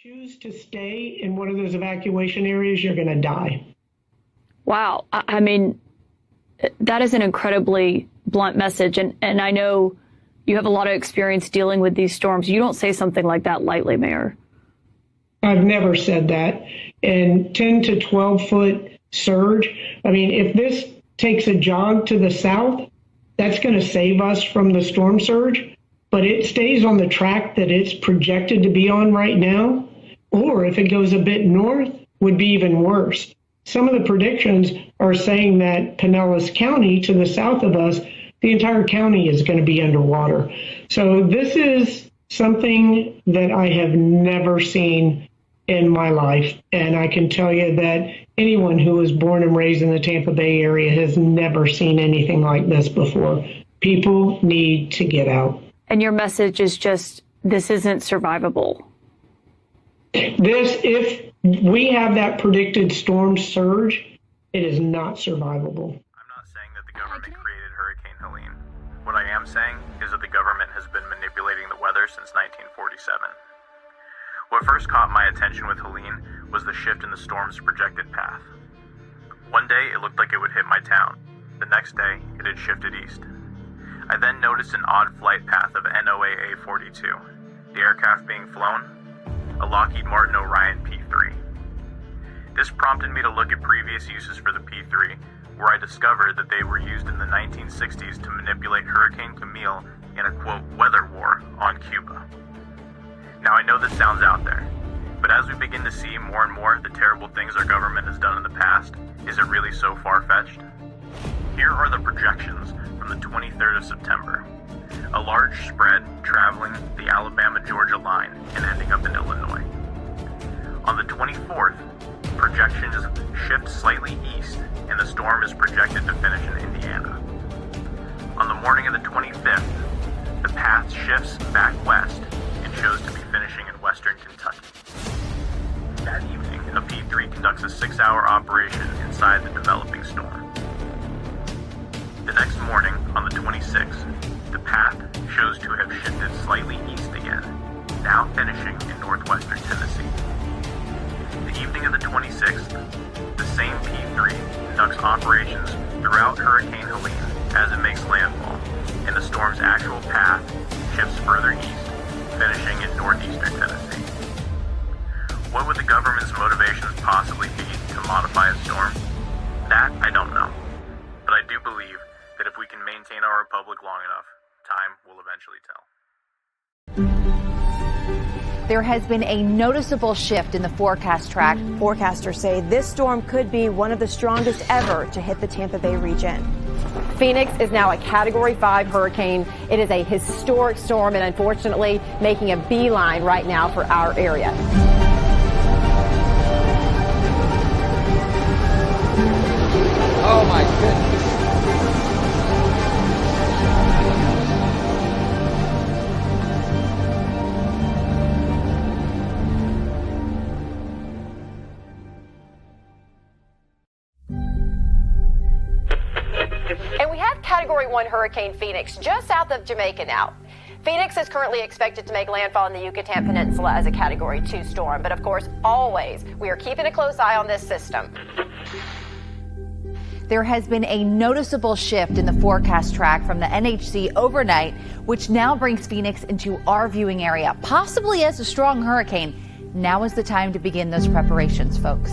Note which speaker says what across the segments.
Speaker 1: Choose to stay in one of those evacuation areas, you're going to die.
Speaker 2: Wow. I mean, that is an incredibly blunt message. And I know you have a lot of experience dealing with these storms. You don't say something like that lightly, Mayor.
Speaker 1: I've never said that. And 10 to 12 foot surge. I mean, if this takes a jog to the south, that's going to save us from the storm surge. But it stays on the track that it's projected to be on right now. Or if it goes a bit north, would be even worse. Some of the predictions are saying that Pinellas County, to the south of us, the entire county is going to be underwater. So this is something that I have never seen in my life. And I can tell you that anyone who was born and raised in the Tampa Bay area has never seen anything like this before. People need to get out.
Speaker 2: And your message is just, this isn't survivable.
Speaker 1: If we have that predicted storm surge, it is not survivable.
Speaker 3: I'm not saying that the government created Hurricane Helene. What I am saying is that the government has been manipulating the weather since 1947. What first caught my attention with Helene was the shift in the storm's projected path. One day it looked like it would hit my town. The next day it had shifted east. I then noticed an odd flight path of NOAA 42, the aircraft being flown, a Lockheed Martin Orion P-3. This prompted me to look at previous uses for the P-3, where I discovered that they were used in the 1960s to manipulate Hurricane Camille in a, quote, weather war on Cuba. Now I know this sounds out there, but as we begin to see more and more the terrible things our government has done in the past, is it really so far-fetched? Here are the projections from the 23rd of September. A large spread traveling the Alabama-Georgia line and ending up in Illinois. On the 24th, projections shift slightly east and the storm is projected to finish in Indiana. On the morning of the 25th, the path shifts back west and shows to be finishing in western Kentucky. That evening, a P-3 conducts a 6-hour operation inside the developing storm. The next morning, on the 26th, the path shows to have shifted slightly east again, now finishing in northwestern Tennessee. The evening of the 26th, the same P-3 conducts operations throughout Hurricane Helene as it makes landfall, and the storm's actual path shifts further east, finishing in northeastern Tennessee. What would the government's motivations possibly be to modify a storm? That I don't know, but I do believe that if we can maintain our republic long enough, time will eventually tell.
Speaker 4: There has been a noticeable shift in the forecast track.
Speaker 5: Forecasters say this storm could be one of the strongest ever to hit the Tampa Bay region.
Speaker 6: Phoenix is now a Category 5 hurricane. It is a historic storm and unfortunately making a beeline right now for our area.
Speaker 7: Oh my goodness.
Speaker 6: And we have Category 1 Hurricane Phoenix just south of Jamaica now. Phoenix is currently expected to make landfall in the Yucatan Peninsula as a Category 2 storm. But of course, always, we are keeping a close eye on this system.
Speaker 4: There has been a noticeable shift in the forecast track from the NHC overnight, which now brings Phoenix into our viewing area, possibly as a strong hurricane. Now is the time to begin those preparations, folks.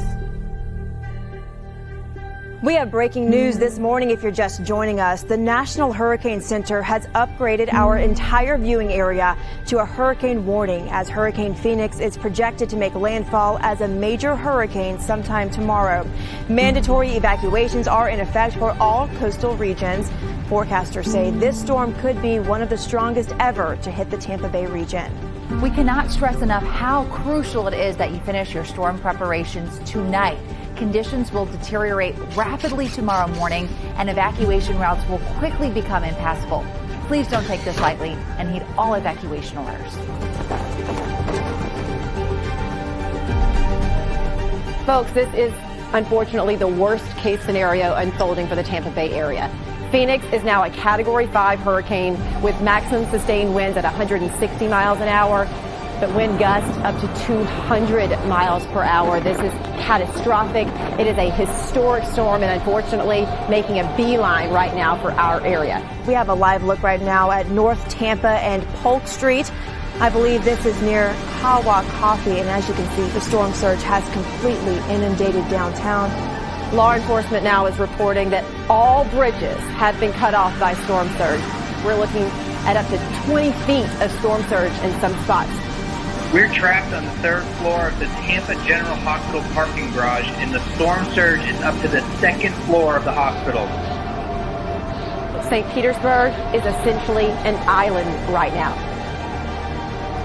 Speaker 5: We have breaking news this morning if you're just joining us. The National Hurricane Center has upgraded our entire viewing area to a hurricane warning as Hurricane Phoenix is projected to make landfall as a major hurricane sometime tomorrow. Mandatory evacuations are in effect for all coastal regions. Forecasters say this storm could be one of the strongest ever to hit the Tampa Bay region.
Speaker 4: We cannot stress enough how crucial it is that you finish your storm preparations tonight. Conditions will deteriorate rapidly tomorrow morning, and evacuation routes will quickly become impassable. Please don't take this lightly and heed all evacuation orders.
Speaker 6: Folks, this is unfortunately the worst case scenario unfolding for the Tampa Bay area. Phoenix is now a Category 5 hurricane with maximum sustained winds at 160 miles an hour. but wind gusts up to 200 miles per hour. This is catastrophic. It is a historic storm and unfortunately making a beeline right now for our area.
Speaker 5: We have a live look right now at North Tampa and Polk Street. I believe this is near Kawa Coffee, and as you can see, the storm surge has completely inundated downtown.
Speaker 6: Law enforcement now is reporting that all bridges have been cut off by storm surge. We're looking at up to 20 feet of storm surge in some spots.
Speaker 8: We're trapped on the third floor of the Tampa General Hospital parking garage, and the storm surge is up to the second floor of the hospital.
Speaker 6: St. Petersburg is essentially an island right now.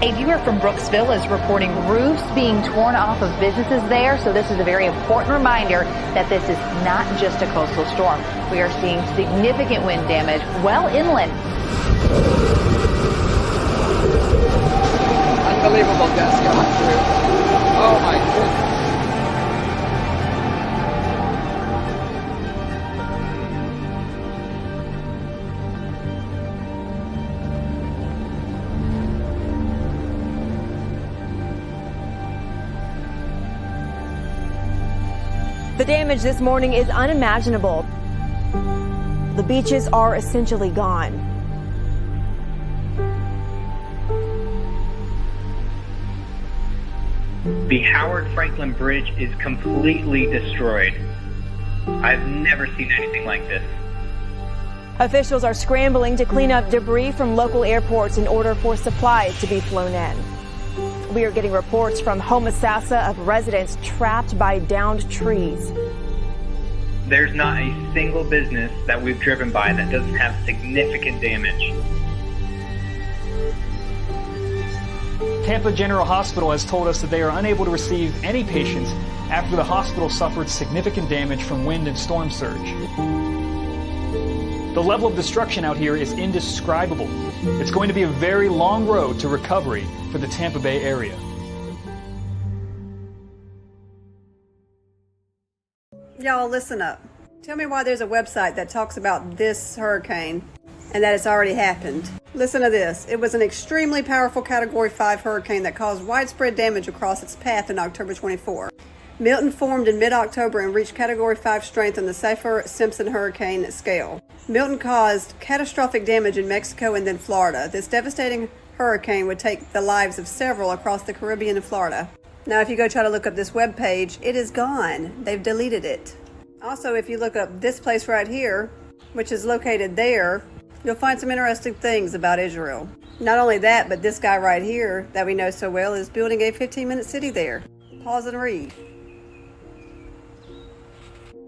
Speaker 4: A viewer from Brooksville is reporting roofs being torn off of businesses there, so this is a very important reminder that this is not just a coastal storm. We are seeing significant wind damage well inland.
Speaker 7: Unbelievable gusts going through. Oh my goodness.
Speaker 5: The damage this morning is unimaginable. The beaches are essentially gone.
Speaker 8: The Howard Franklin Bridge is completely destroyed. I've never seen anything like this.
Speaker 5: Officials are scrambling to clean up debris from local airports in order for supplies to be flown in. We are getting reports from Homosassa of residents trapped by downed trees.
Speaker 8: There's not a single business that we've driven by that doesn't have significant damage.
Speaker 9: Tampa General Hospital has told us that they are unable to receive any patients after the hospital suffered significant damage from wind and storm surge. The level of destruction out here is indescribable. It's going to be a very long road to recovery for the Tampa Bay area.
Speaker 10: Y'all, listen up. Tell me why there's a website that talks about this hurricane and that it's already happened. Listen to this. It was an extremely powerful Category 5 hurricane that caused widespread damage across its path in October 24. Milton formed in mid-October and reached Category 5 strength on the Saffir-Simpson hurricane scale. Milton caused catastrophic damage in Mexico and then Florida. This devastating hurricane would take the lives of several across the Caribbean and Florida. Now, if you go try to look up this web page, it is gone. They've deleted it. Also, if you look up this place right here, which is located there, you'll find some interesting things about Israel. Not only that, but this guy right here that we know so well is building a 15-minute city there. Pause and read.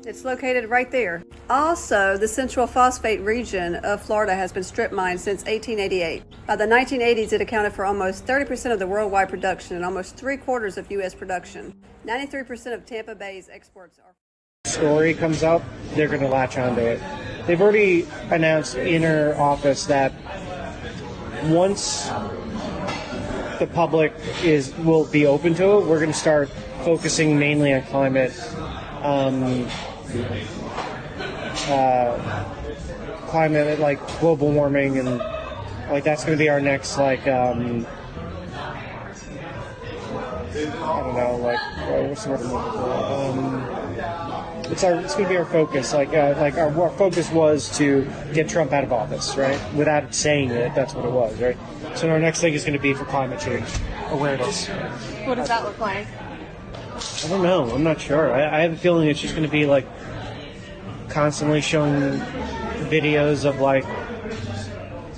Speaker 10: It's located right there. Also, the Central Phosphate region of Florida has been strip mined since 1888. By the 1980s, it accounted for almost 30% of the worldwide production and almost 3/4 of U.S. production. 93% of Tampa Bay's exports are.
Speaker 11: Story comes up, they're going to latch onto it. They've already announced in our office that once the public will be open to it, we're going to start focusing mainly on climate. Climate, like global warming, and like that's going to be our next, like I don't know, like what's the word I'm looking for? It's going to be our focus. Our focus was to get Trump out of office, right? Without saying it, that's what it was, right? So our next thing is going to be for climate change awareness.
Speaker 10: What does that look like?
Speaker 11: I don't know. I'm not sure. I have a feeling it's just going to be like constantly showing videos of like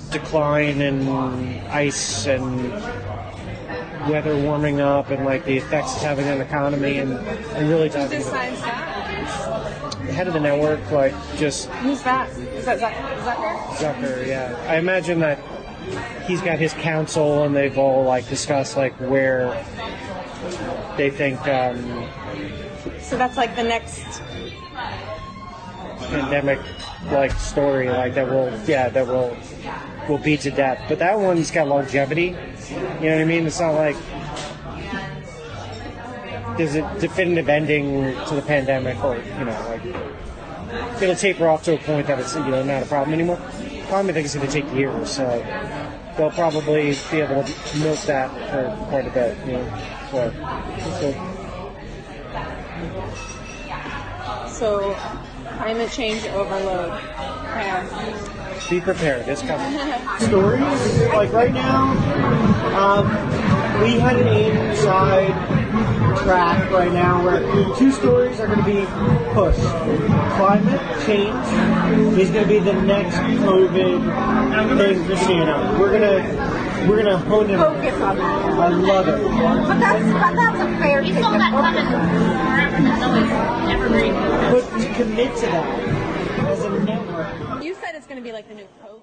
Speaker 11: decline in ice and weather warming up and like the effects it's having on the economy and really talking about the head of the network, like just.
Speaker 10: Who's that? Is that Zucker?
Speaker 11: Zucker, yeah. I imagine that he's got his council and they've all like discussed like where they think.
Speaker 10: So that's like the next
Speaker 11: pandemic like story like that will be to death. But that one's got longevity. You know what I mean? It's not like there's a definitive ending to the pandemic, or it'll taper off to a point that it's not a problem anymore. Climate, I think, is going to take years. So they'll probably be able to milk that for quite a bit.
Speaker 12: So, climate change overload.
Speaker 11: Be prepared. It's coming. Stories like right now, we had an inside track right now where 2 stories are going to be pushed. Climate change is going to be the next COVID thing, Christina. We're gonna hone in.
Speaker 12: Focus on that.
Speaker 11: I love it.
Speaker 12: But that's a fair thing.
Speaker 11: But to commit to that as a network.
Speaker 12: You said it's going to be like the new COVID.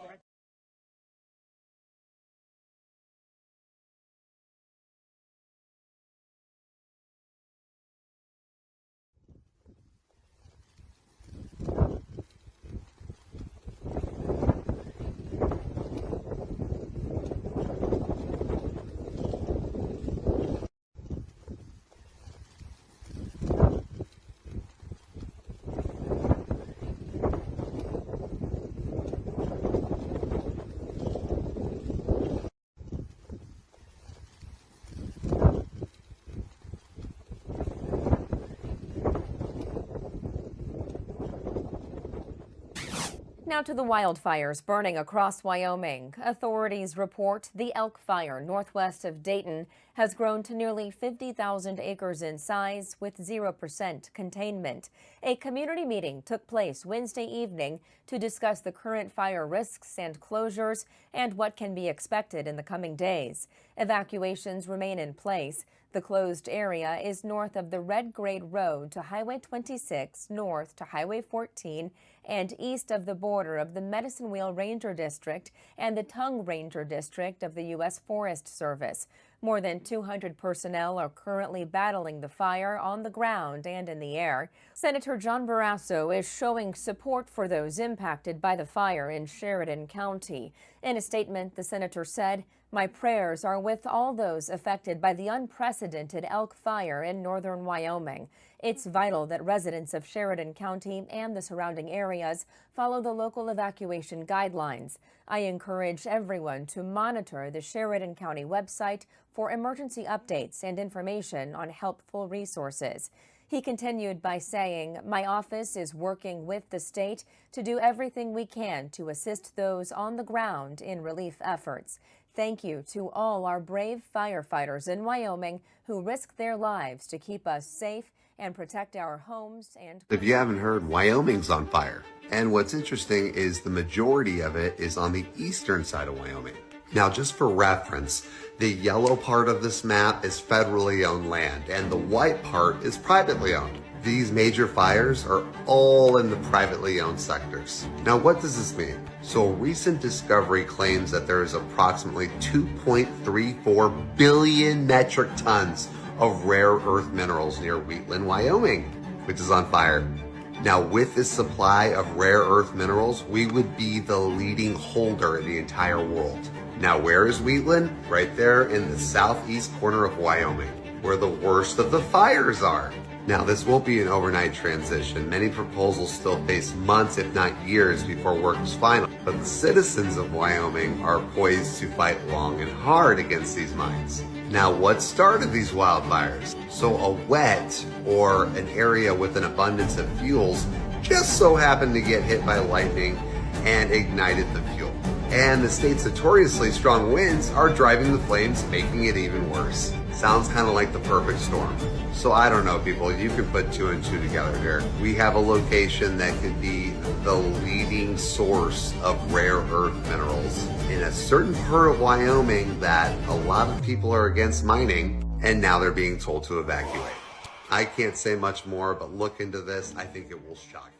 Speaker 13: Now to the wildfires burning across Wyoming. Authorities report the Elk Fire northwest of Dayton has grown to nearly 50,000 acres in size with 0% containment. A community meeting took place Wednesday evening to discuss the current fire risks and closures and what can be expected in the coming days. Evacuations remain in place. The closed area is north of the Red Grade Road to Highway 26, north to Highway 14, and east of the border of the Medicine Wheel Ranger District and the Tongue Ranger District of the U.S. Forest Service. More than 200 personnel are currently battling the fire on the ground and in the air. Senator John Barrasso is showing support for those impacted by the fire in Sheridan County. In a statement, the senator said, "My prayers are with all those affected by the unprecedented Elk Fire in northern Wyoming. It's vital that residents of Sheridan County and the surrounding areas follow the local evacuation guidelines. I encourage everyone to monitor the Sheridan County website for emergency updates and information on helpful resources." He continued by saying, "My office is working with the state to do everything we can to assist those on the ground in relief efforts. Thank you to all our brave firefighters in Wyoming who risk their lives to keep us safe and protect our homes and..."
Speaker 14: If you haven't heard, Wyoming's on fire. And what's interesting is the majority of it is on the eastern side of Wyoming. Now, just for reference, the yellow part of this map is federally owned land, and the white part is privately owned. These major fires are all in the privately owned sectors. Now, what does this mean? So a recent discovery claims that there is approximately 2.34 billion metric tons of rare earth minerals near Wheatland, Wyoming, which is on fire. Now, with this supply of rare earth minerals, we would be the leading holder in the entire world. Now, where is Wheatland? Right there in the southeast corner of Wyoming, where the worst of the fires are. Now, this won't be an overnight transition. Many proposals still face months, if not years, before work is final. But the citizens of Wyoming are poised to fight long and hard against these mines. Now, what started these wildfires? So a wet or an area with an abundance of fuels just so happened to get hit by lightning and ignited the fuel. And the state's notoriously strong winds are driving the flames, making it even worse. Sounds kind of like the perfect storm. So I don't know, people, you can put 2 and 2 together here. We have a location that could be the leading source of rare earth minerals in a certain part of Wyoming that a lot of people are against mining, and now they're being told to evacuate. I can't say much more, but look into this. I think it will shock you.